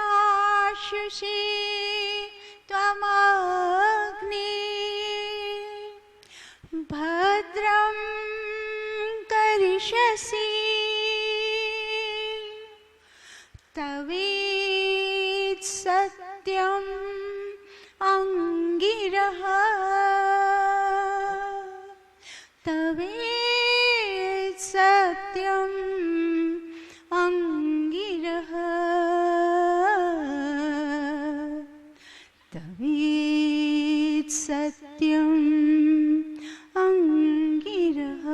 यदन्दाशुषे त्वमग्ने भद्रं करिष्यसि तवेत्सत्यम् अंगिरः तवेत्सत्यम् अंगिरः तवेत्सत्यम् अंगिरः।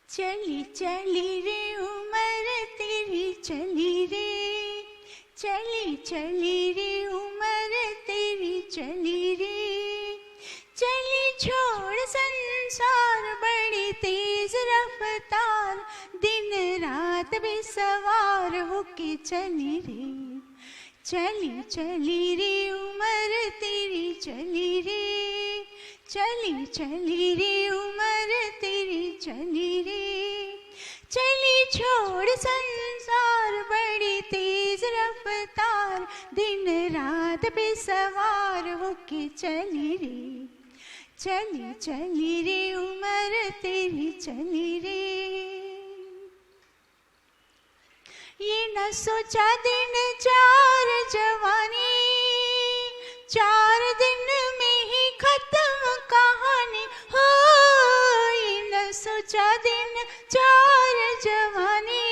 चली चली रे उमर तेरी चली रे, चली चली रे उमर तेरी चली रे, चली छोड़ संसार बड़ी तेज रफ्तार, दिन रात बेसवार होके चली रे, चली चली रे उमर तेरी चली रे, चली चली रे उमर तेरी चली रे, चली छोड़ संसार बड़ी तेज रफ्तार, दिन रात बेसवार होके चली रे, चली चली रे उमर तेरी चली रे। ये न सोचा दिन चार जवानी, 4 दिन में ही खत्म कहानी हो, ये न सोचा दिन 4 जवानी,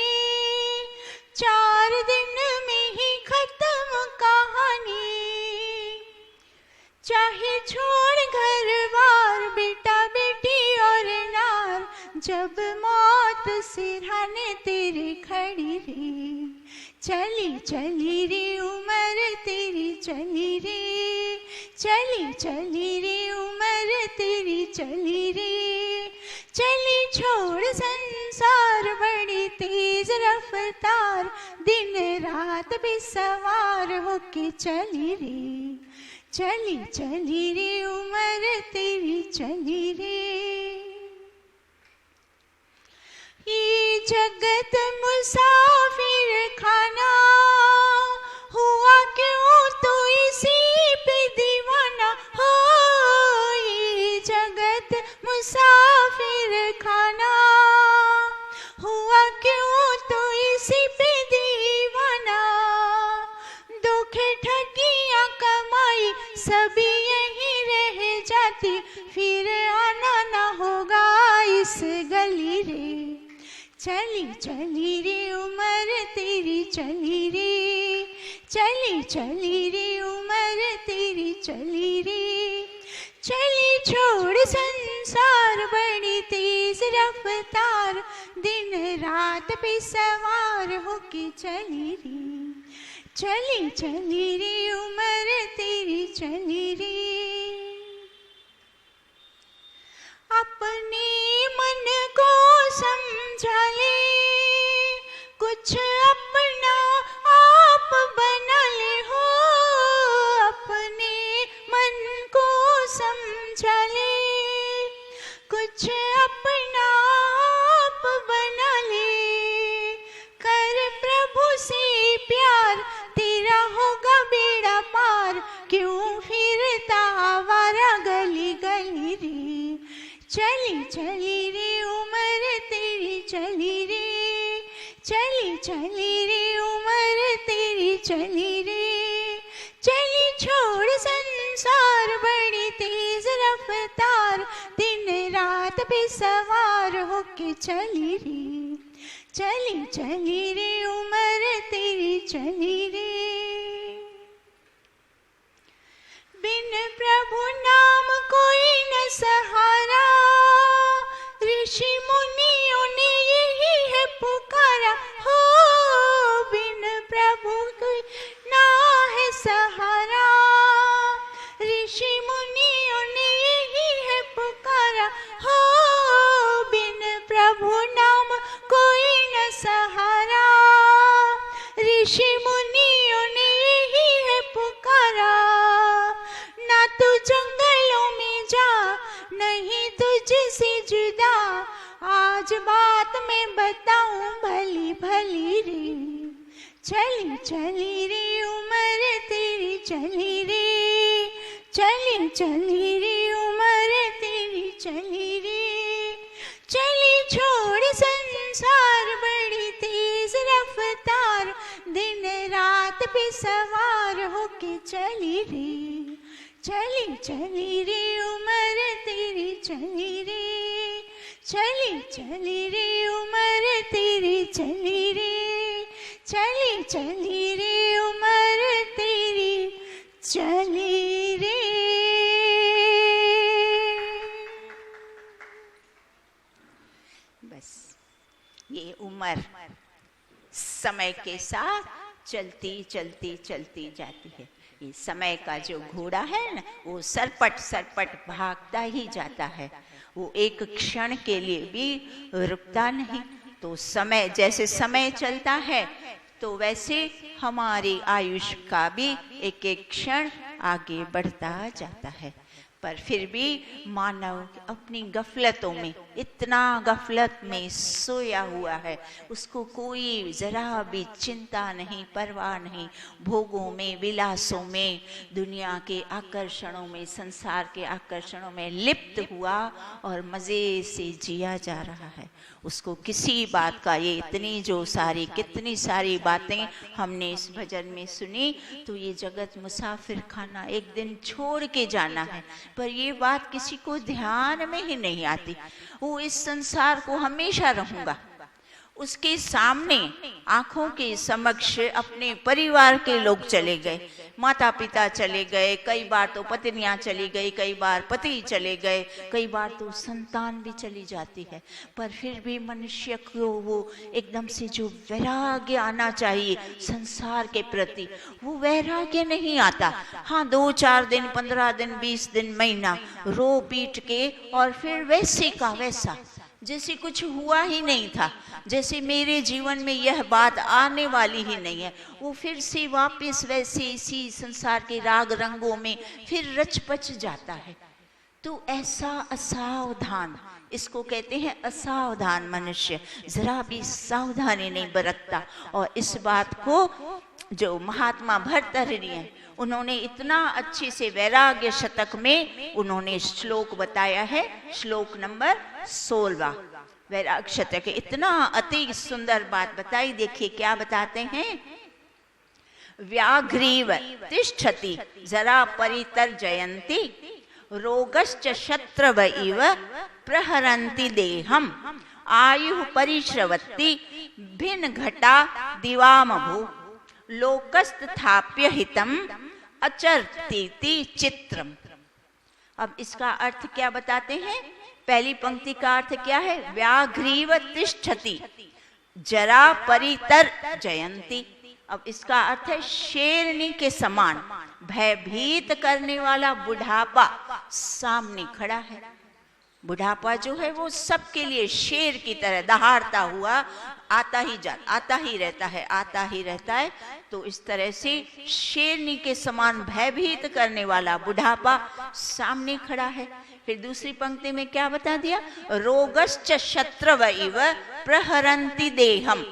4 दिन में ही खत्म कहानी, चाहे छोड़ घर बार बेटा बेटी और नार, जब मौत सिरहाने तेरे खड़ी रे, चली चली रे उमर तेरी चली रे, चली चली रे उमर तेरी चली रे, चली छोड़ संसार बड़ी तेज रफ्तार, दिन रात बेसवार होके चली रे, चली चली रे उमर तेरी चली रे। ये जगत मुसाफिर खाना, हुआ क्यों तो इसी पे दीवाना हो, ये जगत मुसाफिर खाना, हुआ क्यों तो इसी पे दीवाना, धोखे ठगियां कमाई सभी यहीं रह जाती, फिर आना ना होगा इस गली रे, चली चली रे उमर तेरी चली रे, चली चली रे उमर तेरी चली रे, चली छोड़ संसार बड़ी तेज रफ्तार, दिन रात बेसवार होके चली रे, चली चली रे उमर तेरी चली रे। अपने मन को समझा ले, कुछ अपना आप बना ले हो, अपने मन को समझा ले, कुछ अपना आप बना ले, कर प्रभु से प्यार तेरा होगा बेड़ा पार, क्यों फिरता आवारा गली गली रे, चली चली रे उमर तेरी चली रे, चली चली रे उमर तेरी चली रे, चली छोड़ संसार बड़ी तेज रफ्तार, दिन रात बेसवार होके चली रे, चली चली रे उमर तेरी चली रे। बिन प्रभु नाम कोई न सहारा, ऋषि मुनियों ने यही है पुकारा हो, बिन प्रभु कोई ना है सहारा, आज बात मैं बताऊं भली भली रे, चली चली रे उम्र तेरी चली रे, चली चली रे उम्र तेरी चली रे, चली छोड़ संसार बड़ी तेज रफ्तार, दिन रात पे सवार होके चली रे, चली चली रे उम्र तेरी चली रे, चली चली रे उम्र तेरी चली रे, चली चली रे उम्र तेरी चली रे। बस ये उम्र समय के साथ चलती चलती चलती जाती है। ये समय का जो घोड़ा है ना, वो सरपट सरपट भागता ही जाता है, वो एक क्षण के लिए भी रुकता नहीं। तो समय, जैसे समय चलता है तो वैसे हमारी आयुष्य का भी एक एक क्षण आगे बढ़ता जाता है। पर फिर भी मानव अपनी गफलतों में, इतना गफलत में सोया हुआ है, उसको कोई जरा भी चिंता नहीं, परवाह नहीं, भोगों में, विलासों में, दुनिया के आकर्षणों में, संसार के आकर्षणों में लिप्त हुआ और मजे से जिया जा रहा है। उसको किसी बात का, ये इतनी जो सारी कितनी सारी बातें हमने इस भजन में सुनी, तो ये जगत मुसाफिर खाना, एक दिन छोड़ के जाना है, पर ये बात किसी को ध्यान में ही नहीं आती। वो इस संसार को हमेशा रहूंगा, उसके सामने आंखों के समक्ष अपने परिवार के लोग चले गए, माता पिता चले गए, कई बार तो पत्नियां चली गई, कई बार पति चले गए, कई बार तो संतान भी चली जाती है, पर फिर भी मनुष्य को वो एकदम से जो वैराग्य आना चाहिए संसार के प्रति, वो वैराग्य नहीं आता। हाँ, 2-4 दिन, 15 दिन, 20 दिन, महीना रो पीट के और फिर वैसे का वैसा, जैसे कुछ हुआ ही नहीं था, जैसे मेरे जीवन में यह बात आने वाली ही नहीं है, वो फिर से वापस वैसे इसी संसार के राग रंगों में फिर रचपच जाता है। तो ऐसा असावधान, इसको कहते हैं असावधान मनुष्य, जरा भी सावधानी नहीं बरतता। और इस बात को जो महात्मा भर्तृहरि हैं, उन्होंने इतना अच्छे से वैराग्य शतक में उन्होंने श्लोक बताया है, श्लोक नंबर 16 वैराग्य शतक, इतना अति सुंदर बात बताई। देखिए क्या बताते हैं, व्याघ्रीव तिष्ठति जरा परितर्जयन्ति, रोगश्च शत्रव इव प्रहरन्ति देहम, आयु परिश्रवति भिन्न घटा दिवामभू, लोकस्थाप्य हितम अचरतीति चित्रम। अब इसका अर्थ क्या बताते हैं? पहली पंक्ति का अर्थ क्या है? व्याघ्रीव तिष्ठति जरा परितर जयंती। अब इसका अर्थ है शेरनी के समान भयभीत करने वाला बुढ़ापा सामने खड़ा है। बुढ़ापा जो है वो सबके लिए शेर की तरह दहाड़ता हुआ आता ही रहता है। तो इस तरह से शेरनी के समान भयभीत करने वाला बुढ़ापा सामने खड़ा है। फिर दूसरी पंक्ति में क्या बता दिया? रोगश्च शत्रव इव प्रहरन्ति देहम।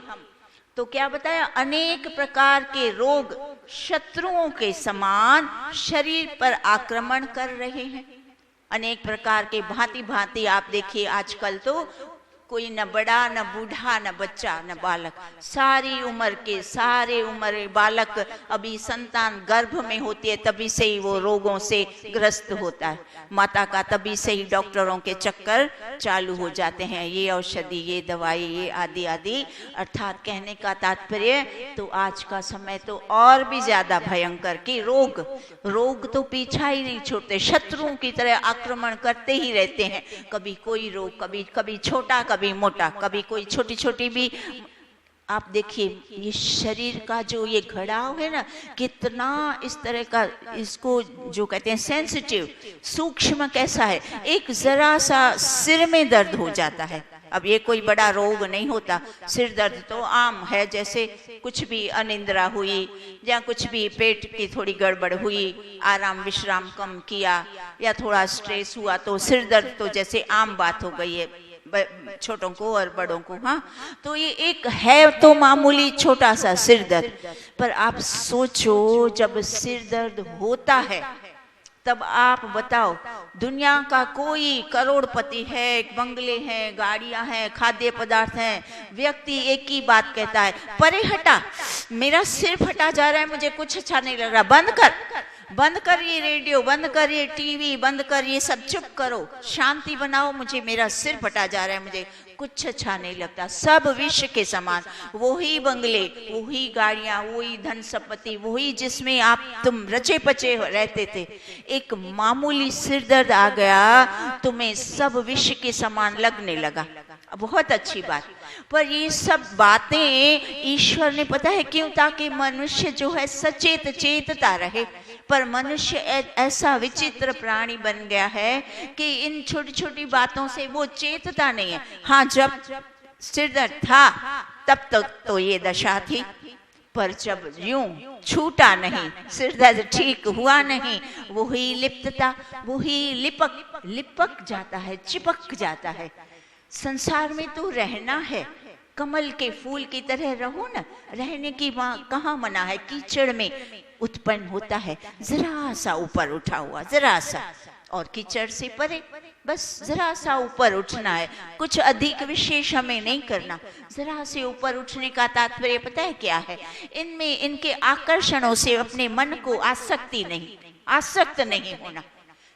तो क्या बताया? अनेक प्रकार के रोग शत्रुओं के समान शरीर पर आक्रमण कर रहे हैं। अनेक प्रकार के भांति भांति आप देखिए, आजकल तो कोई न बड़ा न बूढ़ा न बच्चा न बालक, सारी उम्र बालक अभी संतान गर्भ में होती है तभी से ही वो रोगों से ग्रस्त होता है। माता का तभी से ही डॉक्टरों के चक्कर चालू हो जाते हैं, ये औषधि, ये दवाई, ये आदि आदि। अर्थात कहने का तात्पर्य, तो आज का समय तो और भी ज्यादा भयंकर कि रोग तो पीछा ही नहीं छोड़ते, शत्रुओं की तरह आक्रमण करते ही रहते हैं। कभी कोई रोग, कभी छोटा, कभी मोटा, कभी कोई छोटी छोटी भी। आप देखिए ये शरीर का जो ये घड़ाव है ना, कितना इस तरह का, इसको जो कहते हैं सेंसिटिव, सूक्ष्म कैसा है। एक जरा सा सिर में दर्द हो जाता है, अब ये कोई बड़ा रोग नहीं होता, सिर दर्द तो आम है, जैसे कुछ भी अनिद्रा हुई या कुछ भी पेट की थोड़ी गड़बड़ हुई, आराम विश्राम कम किया या थोड़ा स्ट्रेस हुआ तो सिर दर्द तो जैसे आम बात हो गई है, छोटों को और बड़ों को। हाँ, तो ये एक है तो मामूली छोटा सा सिर दर्द, पर आप सोचो जब सिर दर्द होता है तब आप बताओ, दुनिया का कोई करोड़पति है, बंगले हैं, गाड़ियां हैं, खाद्य पदार्थ हैं, व्यक्ति एक ही बात कहता है, परे हटा, मेरा सिर फटा जा रहा है, मुझे कुछ अच्छा नहीं लग रहा, बंद कर ये रेडियो, बंद कर ये टीवी, बंद कर ये सब, चुप करो, शांति बनाओ, मुझे मेरा सिर फटा जा रहा है, मुझे कुछ अच्छा नहीं लगता। सब विश्व के समान, वही बंगले, वही गाड़ियां, वही धन संपत्ति, वही जिसमें आप तुम रचे पचे रहते थे, एक मामूली सिर दर्द आ गया, तुम्हें सब विश्व के समान लगने लगा। बहुत अच्छी बात, पर ये सब बातें ईश्वर ने पता है क्यों, ताकि मनुष्य जो है सचेत चेतता रहे। पर मनुष्य ऐसा विचित्र प्राणी बन गया है कि इन छोटी छोटी बातों से वो चेतता नहीं है। हाँ, जब सिर दर्द था तब तक तो ये दशा थी, पर जब यूं छूटा नहीं, सिर दर्द ठीक हुआ नहीं, वही लिप्तता, वही लिपक जाता है, चिपक जाता है। संसार में तो रहना है, कमल के फूल की तरह रहो ना, रहने की कहाँ मना है। कीचड़ में उत्पन्न होता है, जरा सा ऊपर उठा हुआ, जरा सा, और कीचड़ से परे बस जरा सा ऊपर उठना है, कुछ अधिक विशेष हमें नहीं करना। जरा से ऊपर उठने का तात्पर्य पता है क्या है, इनमें इनके आकर्षणों से अपने मन को आसक्त नहीं होना।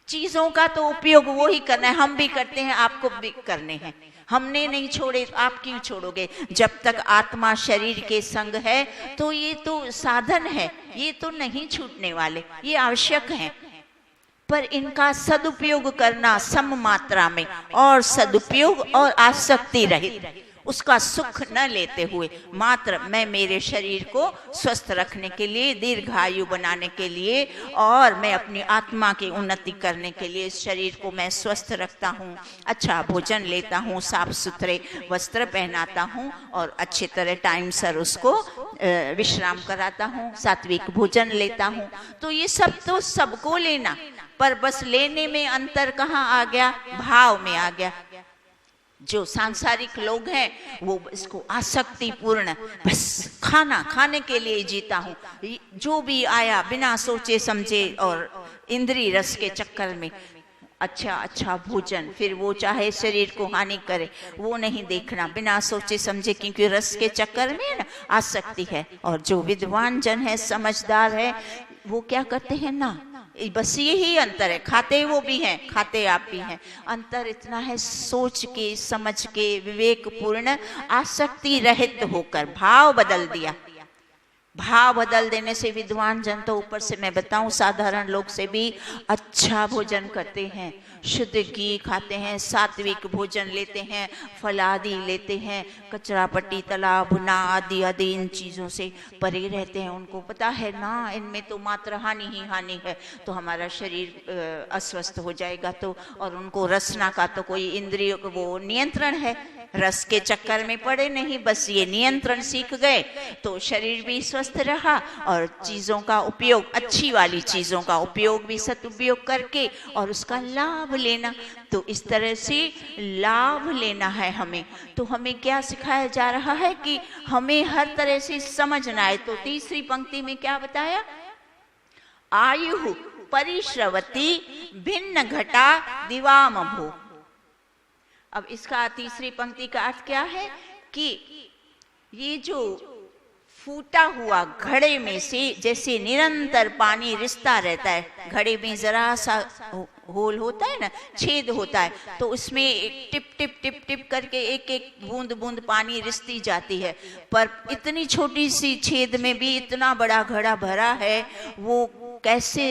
चीजों का तो उपयोग वो ही करना है, हम भी करते हैं, आपको भी करने हैं, हमने नहीं छोड़े तो आप क्यों छोड़ोगे। जब तक आत्मा शरीर के संग है तो ये तो साधन है, ये तो नहीं छूटने वाले, ये आवश्यक हैं, पर इनका सदुपयोग करना सम मात्रा में, और सदुपयोग और आसक्ति रहित, उसका सुख न लेते हुए, मात्र मैं मेरे शरीर को स्वस्थ रखने के लिए, दीर्घायु बनाने के लिए, और मैं अपनी आत्मा की उन्नति करने के लिए इस शरीर को मैं स्वस्थ रखता हूँ, अच्छा भोजन लेता हूँ, साफ सुथरे वस्त्र पहनाता हूँ, और अच्छी तरह टाइम सर उसको विश्राम कराता हूँ, सात्विक भोजन लेता हूँ। तो ये सब तो सबको लेना, पर बस लेने में अंतर कहाँ आ गया, भाव में आ गया। जो सांसारिक लोग हैं वो इसको आसक्तिपूर्ण, बस खाने के लिए जीता हूँ, जो भी आया बिना सोचे समझे, और इंद्रिय रस के चक्कर में अच्छा भोजन, फिर वो चाहे शरीर को हानि करे वो नहीं देखना, बिना सोचे समझे, क्योंकि रस के चक्कर में ना आसक्ति है। और जो विद्वान जन है, समझदार है, वो क्या करते हैं ना, बस यही अंतर है, खाते वो भी हैं, खाते आप भी हैं, अंतर इतना है, सोच के समझ के विवेकपूर्ण आसक्ति रहित होकर भाव बदल दिया। भाव बदल देने से विद्वान जन तो ऊपर से मैं बताऊं साधारण लोग से भी अच्छा भोजन करते हैं, शुद्ध घी खाते हैं, सात्विक भोजन लेते हैं, फल आदि लेते हैं, कचरा पट्टी तला भुना आदि इन चीज़ों से परे रहते हैं। उनको पता है ना इनमें तो मात्र हानि ही हानि है, तो हमारा शरीर अस्वस्थ हो जाएगा। तो और उनको रसना का तो कोई इंद्रियों को वो नियंत्रण है, रस के चक्कर में पड़े नहीं, बस ये नियंत्रण सीख गए तो शरीर भी स्वस्थ रहा, और चीज़ों का उपयोग, अच्छी वाली चीज़ों का उपयोग भी सदुपयोग करके और उसका लाभ लेना। तो इस तरह से लाभ लेना है हमें। तो हमें क्या सिखाया जा रहा है कि हमें हर तरह से समझना है। तो तीसरी पंक्ति में क्या बताया, आयु परिश्रवती भिन्न घटा दिवाम भो। अब इसका तीसरी पंक्ति का अर्थ क्या है कि ये जो फूटा हुआ घड़े में से जैसे निरंतर पानी रिसता रहता है, घड़े में जरा सा होल होता है ना, छेद होता है, तो उसमें एक टिप टिप टिप टिप करके एक एक बूंद बूंद पानी रिसती जाती है, पर इतनी छोटी सी छेद में भी इतना बड़ा घड़ा भरा है, वो कैसे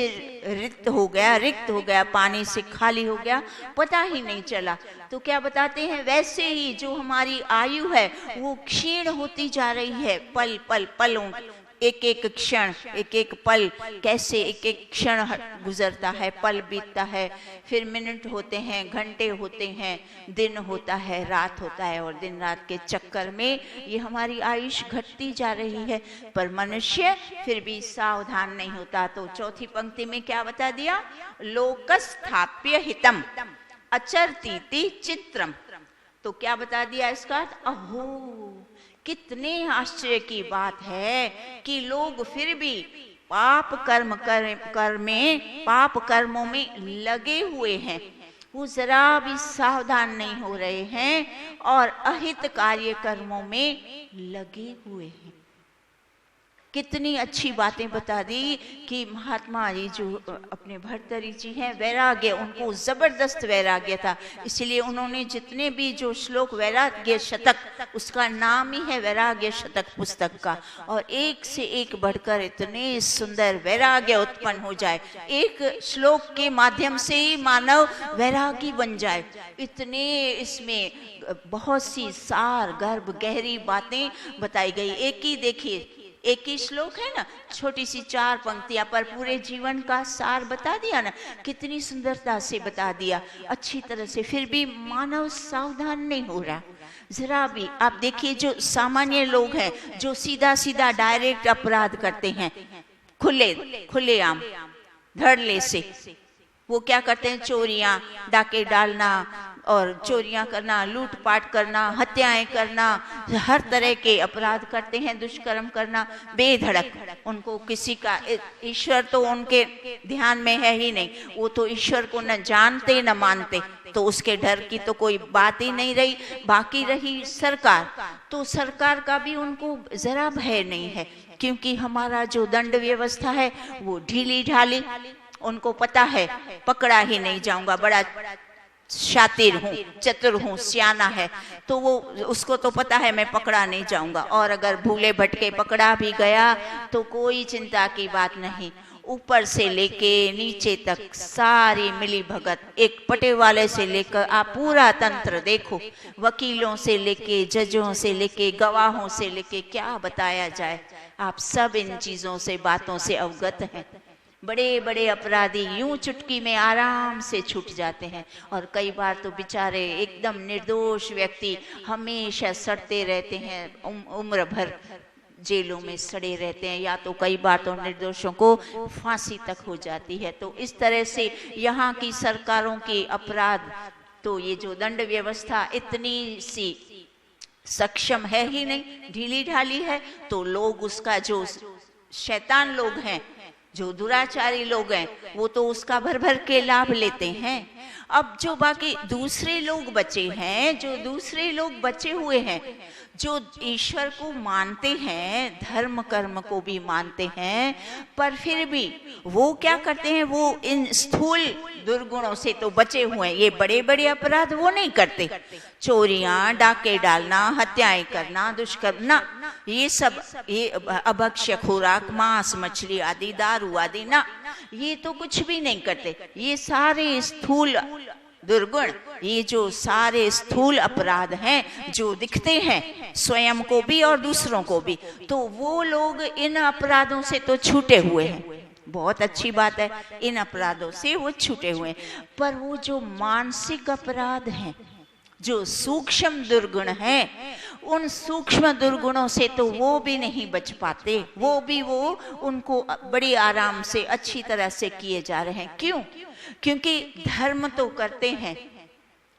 रिक्त हो गया, पानी से खाली हो गया, पता ही नहीं चला। तो क्या बताते हैं, वैसे ही जो हमारी आयु है वो क्षीण होती जा रही है, पलों एक एक क्षण, एक एक पल, कैसे एक एक क्षण गुजरता है, पल बीतता है, फिर मिनट होते हैं, घंटे होते हैं, दिन होता है, रात होता है, और दिन रात के चक्कर में ये हमारी आयुष घटती जा रही है। पर मनुष्य फिर भी सावधान नहीं होता। तो चौथी पंक्ति में क्या बता दिया, लोकस्थाप्य हितम अचरतीति चित्रम। तो क्या बता दिया इसका? अहो, कितने आश्चर्य की बात है कि लोग फिर भी पाप कर्मों में लगे हुए हैं। वो जरा भी सावधान नहीं हो रहे हैं और अहित कार्य कर्मों में लगे हुए हैं। कितनी अच्छी बातें बता दी कि महात्मा जी जो अपने भर्तृहरि जी हैं, वैराग्य, उनको जबरदस्त वैराग्य था, इसलिए उन्होंने जितने भी जो श्लोक, वैराग्य शतक, उसका नाम ही है वैराग्य शतक पुस्तक का, और एक से एक बढ़कर इतने सुंदर वैराग्य उत्पन्न हो जाए, एक श्लोक के माध्यम से ही मानव वैरागी बन जाए। इतने इसमें बहुत सी सार गर्भ गहरी बातें बताई गई। एक ही देखिए, एक ही श्लोक है ना, छोटी सी 4 पंक्तियां पर पूरे जीवन का सार बता दिया ना, कितनी सुंदरता से बता दिया, अच्छी तरह से। फिर भी मानव सावधान नहीं हो रहा जरा भी। आप देखिए, जो सामान्य लोग हैं, जो सीधा सीधा डायरेक्ट अपराध करते हैं, खुलेआम धड़ल्ले से, वो क्या करते हैं? चोरियां, डाके डालना और चोरियां करना, लूटपाट करना, हत्याएं करना, हर तरह के अपराध करते हैं, दुष्कर्म करना बेधड़क। उनको किसी का, ईश्वर तो उनके ध्यान में है ही नहीं, वो तो ईश्वर को न जानते न मानते, तो उसके डर की तो कोई बात ही नहीं रही। बाकी रही सरकार, तो सरकार का भी उनको जरा भय नहीं है, क्योंकि हमारा जो दंड व्यवस्था है वो ढीली ढाली, उनको पता है पकड़ा ही नहीं जाऊंगा, बड़ा शातिर हूँ, चतुर हूँ, सियाना है, तो वो उसको तो पता है मैं पकड़ा नहीं जाऊंगा, और अगर भूले भटके पकड़ा भी गया तो कोई चिंता की बात नहीं। ऊपर से लेके नीचे तक सारी मिली भगत, एक पटे वाले से लेकर आप पूरा तंत्र देखो, वकीलों से लेके, जजों से लेके, गवाहों से लेके, क्या बताया जाए। आप सब इन चीजों से, बातों से अवगत हैं। बड़े बड़े अपराधी यूं चुटकी में आराम से छूट जाते हैं, और कई बार तो बेचारे एकदम निर्दोष व्यक्ति हमेशा सड़ते रहते हैं, उम्र भर जेलों में सड़े रहते हैं, या तो कई बार तो निर्दोषों को फांसी तक हो जाती है। तो इस तरह से यहाँ की सरकारों के अपराध, तो ये जो दंड व्यवस्था इतनी सी सक्षम है ही नहीं, ढीली ढाली है, तो लोग उसका, जो शैतान लोग हैं, जो दुराचारी लोग हैं, वो तो उसका भर भर के लाभ लेते हैं। अब जो बाकी दूसरे लोग बचे हैं, जो दूसरे लोग बचे हुए हैं, जो ईश्वर को मानते हैं, धर्म कर्म को भी मानते हैं, पर फिर भी वो क्या करते हैं? वो इन स्थूल दुर्गुणों से तो बचे हुए हैं, ये बड़े बड़े अपराध वो नहीं करते, चोरियां, डाके डालना, हत्याएं करना, दुष्कर्म ना, ये सब, ये अभक्ष्य खुराक, मांस मछली आदि, दारू आदि ना, ये तो कुछ भी नहीं करते। ये सारे स्थूल दुर्गुण, ये जो सारे स्थूल अपराध हैं, जो दिखते हैं स्वयं को भी और दूसरों को भी, तो वो लोग इन अपराधों से तो छूटे हुए हैं। बहुत अच्छी बात है, इन अपराधों से वो छूटे हुए हैं। पर वो जो मानसिक अपराध हैं, जो सूक्ष्म दुर्गुण हैं, उन सूक्ष्म दुर्गुणों से तो वो भी नहीं बच पाते, वो उनको बड़ी आराम से अच्छी तरह से किए जा रहे हैं। क्यों? क्योंकि धर्म तो करते हैं,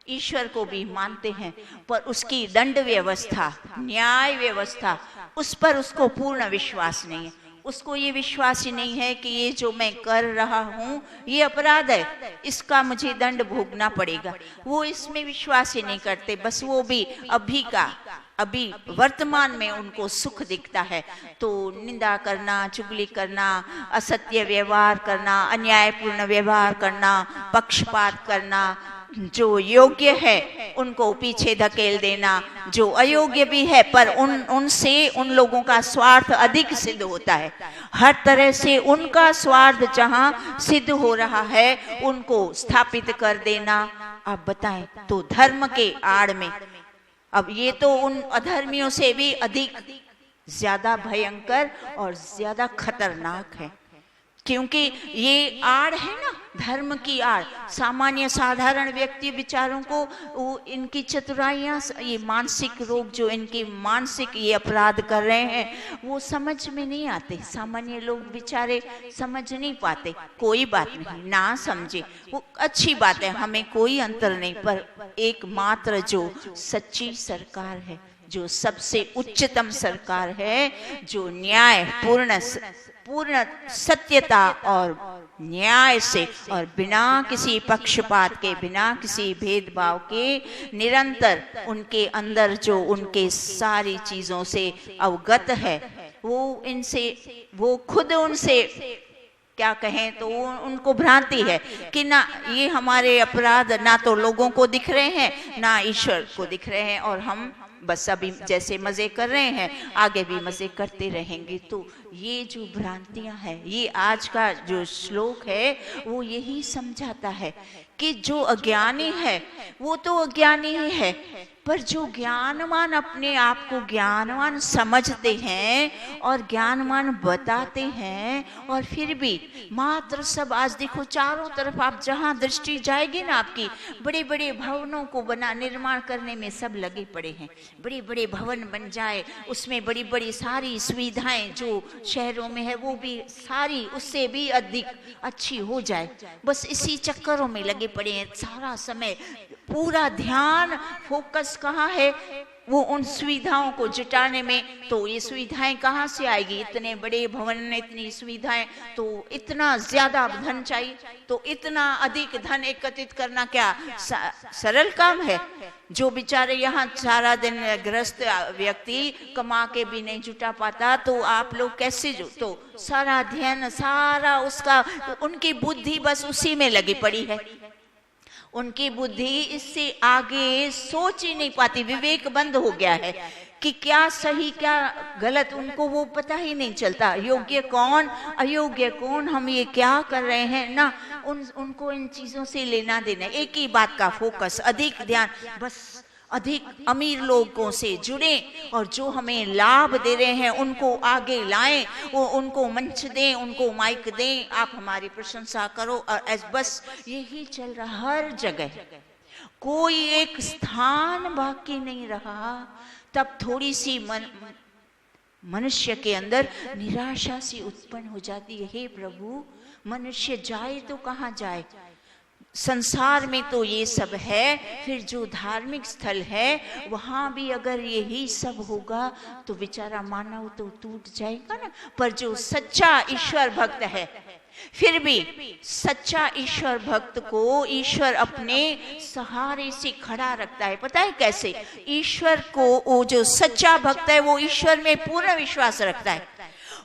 ईश्वर को भी मानते हैं, पर उसकी दंड व्यवस्था, न्याय व्यवस्था, उस पर उसको पूर्ण विश्वास नहीं है। उसको ये विश्वास ही नहीं है कि ये जो मैं कर रहा हूँ ये अपराध है, इसका मुझे दंड भोगना पड़ेगा। वो इसमें विश्वास ही नहीं करते। बस वो भी अभी वर्तमान में उनको सुख दिखता है, तो निंदा करना, चुगली करना, असत्य व्यवहार करना, अन्यायपूर्ण व्यवहार करना, पक्षपात करना, जो योग्य है उनको पीछे धकेल देना, जो अयोग्य भी है पर उनसे उन लोगों का स्वार्थ अधिक सिद्ध होता है। हर तरह से उनका स्वार्थ जहां सिद्ध हो रहा है उनको स्थापित कर देना। आप बताएं, तो धर्म के आड़ में, अब ये तो उन अधर्मियों से भी अधिक ज्यादा भयंकर और ज्यादा खतरनाक है। क्योंकि ये आड़ है ना, धर्म की आड़। सामान्य साधारण व्यक्ति विचारों को वो इनकी चतुराइयाँ, ये मानसिक रोग जो इनके मानसिक ये अपराध कर रहे हैं वो समझ में नहीं आते। सामान्य लोग बेचारे समझ नहीं पाते। कोई बात नहीं, ना समझे वो अच्छी बात है, हमें कोई अंतर नहीं। पर एकमात्र जो सच्ची सरकार है, जो सबसे उच्चतम सरकार है, जो न्याय पूर्ण सत्यता और न्याय से और बिना किसी पक्षपात के, बिना किसी भेदभाव के, निरंतर उनके अंदर जो उनके सारी चीजों से अवगत है, वो खुद उनसे क्या कहें तो उनको भ्रांति है कि ना ये हमारे अपराध ना तो लोगों को दिख रहे हैं ना ईश्वर को दिख रहे हैं, और हम बस अभी जैसे मजे कर रहे हैं आगे भी मजे करते रहेंगे। तो ये जो भ्रांतियां हैं, ये आज का जो श्लोक है वो यही समझाता है कि जो अज्ञानी है वो तो अज्ञानी ही है, पर जो ज्ञानवान अपने आप को ज्ञानवान समझते हैं और ज्ञानवान बताते हैं, और फिर भी मात्र सब, आज देखो चारों तरफ आप जहां दृष्टि जाएगी ना आपकी, बड़े बड़े भवनों को निर्माण करने में सब लगे पड़े हैं। बड़े बड़े भवन बन जाए, उसमें बड़ी बड़ी सारी सुविधाएं जो शहरों में है वो भी सारी उससे भी अधिक अच्छी हो जाए, बस इसी चक्करों में लगे पड़े हैं सारा समय। पूरा ध्यान फोकस कहाँ है? वो उन सुविधाओं को जुटाने में। तो ये सुविधाएं कहाँ से आएगी? इतने बड़े भवन, इतनी सुविधाएं, तो इतना ज्यादा धन चाहिए। तो इतना अधिक धन एकत्रित करना क्या सरल काम है? जो बेचारे यहाँ सारा दिन ग्रस्त व्यक्ति कमा के भी नहीं जुटा पाता, तो आप लोग कैसे तो सारा ध्यान, सारा उसका, उनकी बुद्धि बस उसी में लगी पड़ी है। उनकी बुद्धि इससे आगे सोच ही नहीं पाती, विवेक बंद हो गया है कि क्या सही क्या गलत, उनको वो पता ही नहीं चलता। योग्य कौन, अयोग्य कौन, हम ये क्या कर रहे हैं ना, उनको इन चीजों से लेना देना। एक ही बात का फोकस, अधिक ध्यान, बस अधिक अमीर लोगों से जुड़े और जो हमें लाभ दे रहे हैं उनको आगे लाएं, वो उनको मंच दें, उनको माइक दें, आप हमारी प्रशंसा करो। और बस यही चल रहा हर जगह, कोई एक स्थान बाकी नहीं रहा। तब थोड़ी सी मनुष्य के अंदर निराशा सी उत्पन्न हो जाती है। हे प्रभु, मनुष्य जाए तो कहाँ जाए? संसार में तो ये सब है, फिर जो धार्मिक स्थल है वहां भी अगर यही सब होगा तो बेचारा मानव तो टूट जाएगा ना। पर जो सच्चा ईश्वर भक्त है, फिर भी सच्चा ईश्वर भक्त को ईश्वर अपने सहारे से खड़ा रखता है। पता है कैसे? ईश्वर को, वो जो सच्चा भक्त है वो ईश्वर में पूर्ण विश्वास रखता है।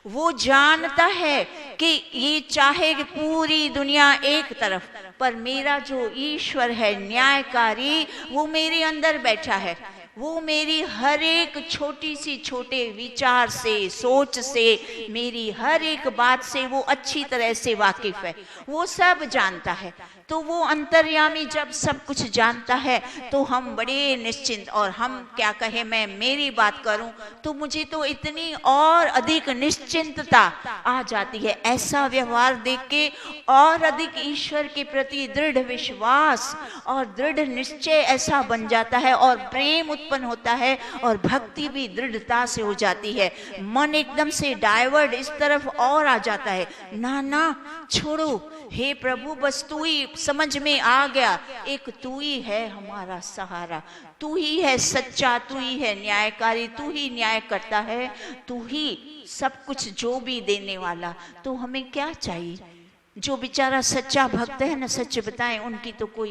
वो जानता है कि ये चाहे कि पूरी दुनिया एक तरफ, पर मेरा जो ईश्वर है न्यायकारी, वो मेरे अंदर बैठा है। वो मेरी हर एक छोटी सी छोटे विचार से, सोच से, मेरी हर एक बात से वो अच्छी तरह से वाकिफ है, वो सब जानता है। तो वो अंतर्यामी जब सब कुछ जानता है तो हम बड़े निश्चिंत, और हम क्या कहें, मैं मेरी बात करूं तो मुझे तो इतनी और अधिक निश्चिंतता आ जाती है। ऐसा व्यवहार देख के और अधिक ईश्वर के प्रति दृढ़ विश्वास और दृढ़ निश्चय ऐसा बन जाता है, और प्रेम उत्पन्न होता है, और भक्ति भी दृढ़ता से हो जाती है। मन एकदम से डाइवर्ट इस तरफ और आ जाता है, ना छोड़ो, हे प्रभु बस तू ही, समझ में आ गया, एक तू ही है हमारा सहारा, तू ही है सच्चा, तू ही है न्यायकारी, तू ही न्याय करता है, तू ही सब कुछ जो भी देने वाला। तो हमें क्या चाहिए? जो बेचारा सच्चा भक्त है ना, सच बताएं, उनकी तो कोई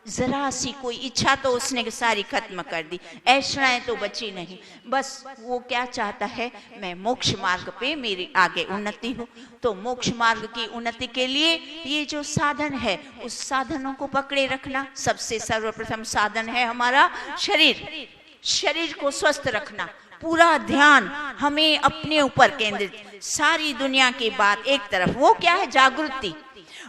जरा सी कोई इच्छा तो उसने सारी खत्म कर दी, ऐश्वर्य तो बची नहीं। बस वो क्या चाहता है, मैं मोक्ष मार्ग पे मेरी आगे उन्नति हो। तो मोक्ष मार्ग की उन्नति के लिए ये जो साधन है, उस साधनों को पकड़े रखना। सबसे सर्वप्रथम साधन है हमारा शरीर, शरीर को स्वस्थ रखना। पूरा ध्यान हमें अपने ऊपर केंद्रित, सारी दुनिया की बात एक तरफ। वो क्या है? जागृति।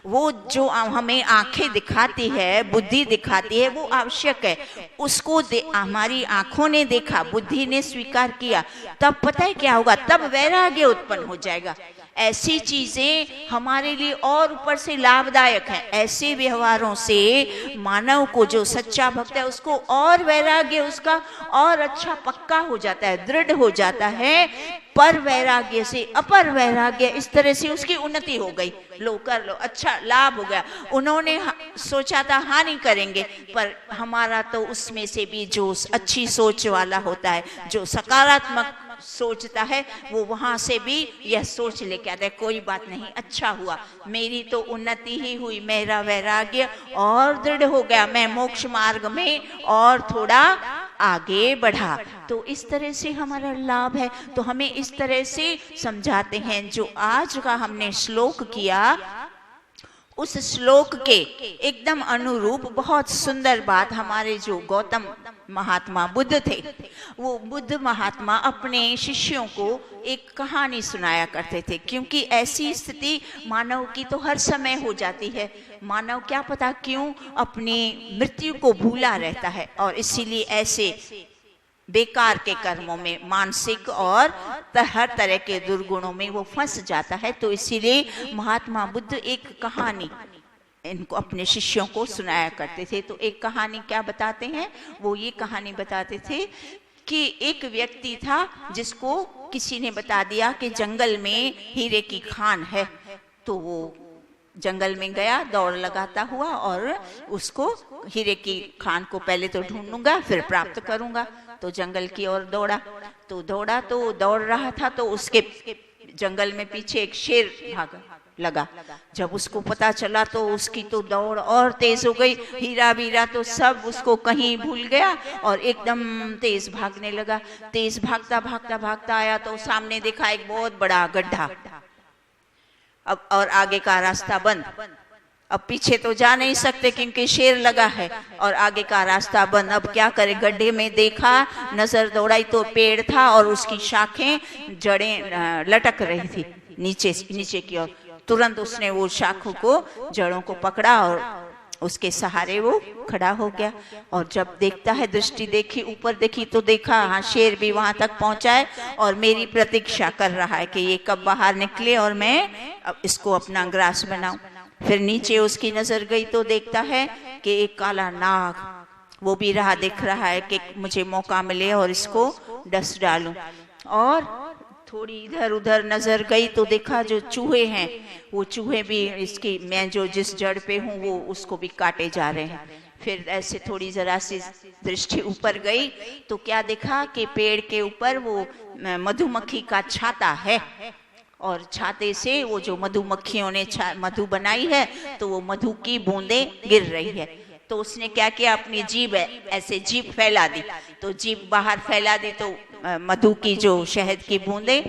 वो जो हमें आंखें दिखाती है, बुद्धि दिखाती है, वो आवश्यक है। उसको हमारी आंखों ने देखा, बुद्धि ने स्वीकार किया, तब पता है क्या होगा? तब वैराग्य उत्पन्न हो जाएगा। ऐसी चीजें हमारे लिए और ऊपर से लाभदायक हैं। ऐसे व्यवहारों से मानव को, जो सच्चा भक्त है, उसको और वैराग्य उसका और अच्छा पक्का हो जाता है, दृढ़ हो जाता है। पर वैराग्य से अपर वैराग्य, इस तरह से उसकी उन्नति हो गई। लो कर लो, अच्छा लाभ हो गया। उन्होंने सोचा था हानि करेंगे, पर हमारा तो उसमें से भी जो अच्छी सोच वाला होता है, जो सकारात्मक सोचता है, वो वहां से भी यह सोच लेके आता है, कोई बात नहीं, अच्छा हुआ, मेरी तो उन्नति ही हुई, मेरा वैराग्य और दृढ़ हो गया, मैं मोक्ष मार्ग में और थोड़ा आगे बढ़ा। तो इस तरह से हमारा लाभ है। तो हमें इस तरह से समझाते हैं। जो आज का हमने श्लोक किया, उस श्लोक के एकदम अनुरूप बहुत सुंदर बात हमारे जो गौतम महात्मा बुद्ध थे, वो बुद्ध महात्मा अपने शिष्यों को एक कहानी सुनाया करते थे। क्योंकि ऐसी स्थिति मानव की तो हर समय हो जाती है। मानव क्या पता क्यों अपनी मृत्यु को भूला रहता है, और इसीलिए ऐसे बेकार के कर्मों में, मानसिक और हर तरह के दुर्गुणों में वो फंस जाता है। तो इसीलिए महात्मा बुद्ध एक कहानी इनको, अपने शिष्यों को सुनाया करते थे। तो एक कहानी क्या बताते हैं, वो ये कहानी बताते थे कि एक व्यक्ति था जिसको किसी ने बता दिया कि जंगल में हीरे की खान है। तो वो जंगल में गया दौड़ लगाता हुआ, और उसको हीरे की खान को पहले तो ढूंढूंगा, फिर प्राप्त करूंगा। तो जंगल की ओर दौड़ा, तो दौड़ रहा था, तो उसके जंगल में पीछे एक शेर भागा लगा। जब उसको पता चला तो उसकी तो दौड़ और तेज हो गई। हीरा वीरा तो सब उसको कहीं भूल गया और एकदम तेज भागने लगा। तेज भागता भागता भागता आया तो सामने देखा एक बहुत बड़ा गड्ढा। अब और आगे का रास्ता बंद। अब पीछे तो जा नहीं सकते क्योंकि शेर लगा है, और आगे का रास्ता बंद। अब क्या करे, गड्ढे में देखा, नजर दौड़ाई तो पेड़ था और उसकी शाखें, जड़ें लटक रही थी नीचे की ओर। तुरंत उसने वो शाखों को, जड़ों को पकड़ा और उसके सहारे वो खड़ा हो गया। और जब देखता है, दृष्टि देखी, ऊपर देखी तो देखा हाँ शेर भी वहां तक पहुंचा है और मेरी प्रतीक्षा कर रहा है कि ये कब बाहर निकले और मैं अब इसको अपना ग्रास बनाऊं। फिर नीचे उसकी नजर गई तो देखता है कि एक काला नाग, वो भी राह देख रहा है कि मुझे मौका मिले और इसको डस डालूं। और थोड़ी इधर उधर नजर गई तो देखा जो चूहे हैं, वो चूहे भी इसकी, मैं जो जिस जड़ पे हूँ वो उसको भी काटे जा रहे हैं। फिर ऐसे थोड़ी जरा सी दृष्टि ऊपर गई तो क्या देखा कि पेड़ के ऊपर वो मधुमक्खी का छाता है, और छाते से वो जो मधुमक्खियों ने मधु बनाई है तो वो मधु की बूंदें गिर रही है। तो उसने क्या किया, अपनी जीभ ऐसे जीभ फैला दी। तो जीभ बाहर फैला दी तो मधु की जो शहद की बूंदें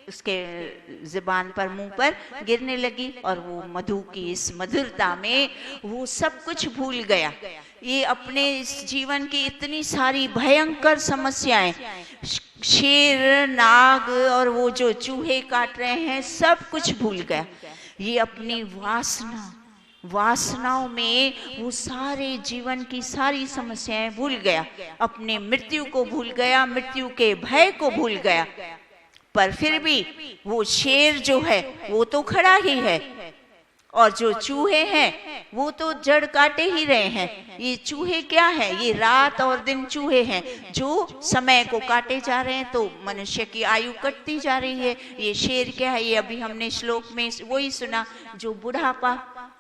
उसके जुबान पर, मुंह पर गिरने लगी, और वो मधु की इस मधुरता में वो सब कुछ भूल गया। ये अपने इस जीवन की इतनी सारी भयंकर समस्याएं, शेर, नाग और वो जो चूहे काट रहे हैं, सब कुछ भूल गया। ये अपनी वासनाओं में वो सारे जीवन की सारी समस्याएं भूल गया, अपने मृत्यु को भूल गया, मृत्यु के भय को भूल गया। पर फिर भी वो शेर जो है वो तो खड़ा ही है, और जो चूहे हैं वो तो जड़ काटे ही रहे हैं। ये चूहे क्या है, ये रात और दिन चूहे हैं जो समय को काटे जा रहे हैं, तो मनुष्य की आयु कटती जा रही है। ये शेर क्या है, ये अभी हमने श्लोक में वही सुना, जो बुढ़ापा,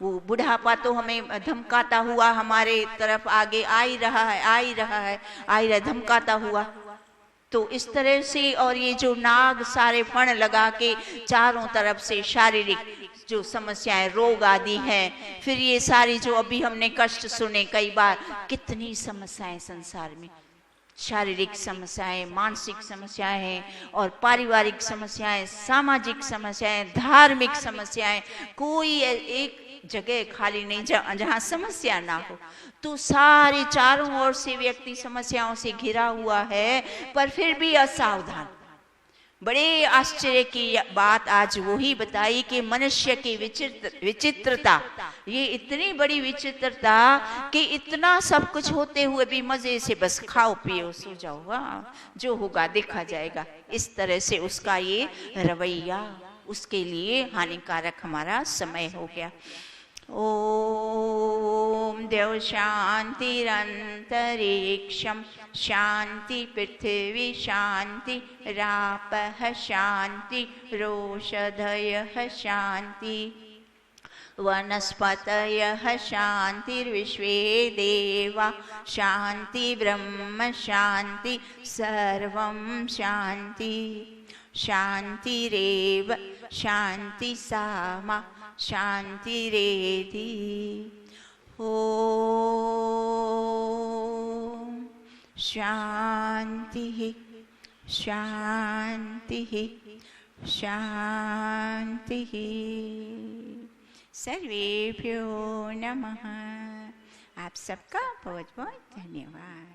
वो बुढ़ापा तो हमें धमकाता हुआ हमारे तरफ आगे आ ही रहा है, धमकाता हुआ। तो इस तरह से, और ये जो नाग सारे फण लगा के चारों तरफ से शारीरिक जो समस्याएं, रोग आदि हैं, फिर ये सारी जो अभी हमने कष्ट सुने कई बार, कितनी समस्याएं संसार में, शारीरिक समस्याएं, मानसिक समस्याएं और पारिवारिक समस्याएं, सामाजिक समस्याएं, धार्मिक समस्याएं, कोई एक जगह खाली नहीं जहां समस्या ना हो। तो सारे चारों ओर से व्यक्ति समस्याओं से घिरा हुआ है, पर फिर भी असावधान। बड़े आश्चर्य की बात आज वही बताई कि मनुष्य की विचित्रता, ये इतनी बड़ी विचित्रता कि इतना सब कुछ होते हुए भी मजे से बस खाओ पियो सो जाओ, जो होगा देखा जाएगा, इस तरह से उसका ये रवैया, उसके लिए हानिकारक हमारा समय हो गया। ओम देव शांतिरंतरिक्षम शांति पृथ्वी शांति रापः शांति रोषधयः शांति वनस्पतयः शांतिर्विश्वे देवा शांति ब्रह्म शांति सर्वं शांति शांतिरेव शांति सामा शांतिरेधि। ओम शांति शांति शांति। सर्वेभ्यो नमः। आप सबका बहुत बहुत धन्यवाद।